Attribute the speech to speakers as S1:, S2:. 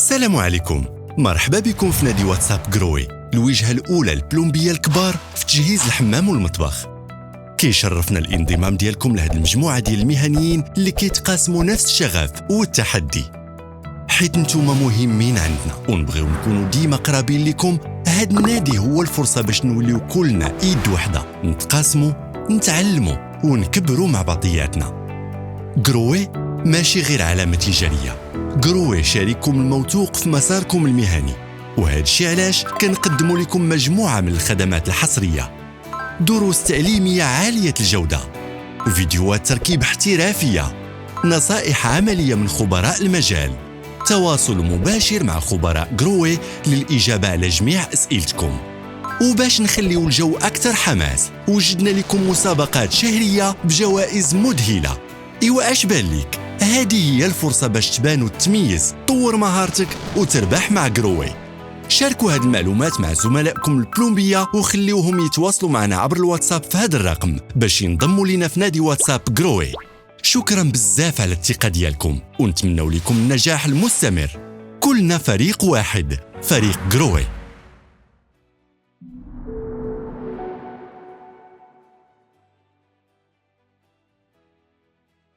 S1: السلام عليكم، مرحبا بكم في نادي واتساب جروي، الوجهة الأولى البلومبية الكبار في تجهيز الحمام والمطبخ. كيشرفنا الانضمام ديالكم لهذه المجموعة ديال المهنيين اللي كيتقاسموا نفس الشغف والتحدي، حيت نتوما مهمين عندنا ونبغيو نكونوا ديما قرابين لكم. هذا النادي هو الفرصة باش نوليو كلنا ايد وحدة، نتقاسموا، نتعلموا ونكبروا مع بعضياتنا. جروي ماشي غير علامة تجارية، جروي شريككم الموثوق في مساركم المهني، وهذا الشيء علاش كنقدموا لكم مجموعة من الخدمات الحصرية: دروس تعليمية عالية الجودة، فيديوهات تركيب احترافية، نصائح عملية من خبراء المجال، تواصل مباشر مع خبراء جروي للإجابة على جميع أسئلتكم. وباش نخليو الجو أكثر حماس، وجدنا لكم مسابقات شهرية بجوائز مذهلة. إيوا أش بان ليك؟ هذه هي الفرصة باش تبان وتميز، طور مهارتك وتربح مع جروي. شاركوا هذه المعلومات مع زملائكم البلومبية وخليوهم يتواصلوا معنا عبر الواتساب في هذا الرقم باش ينضموا لنا في نادي واتساب جروي. شكرا بزاف على الثقة ديالكم، ونتمنوا لكم النجاح المستمر. كلنا فريق واحد، فريق جروي.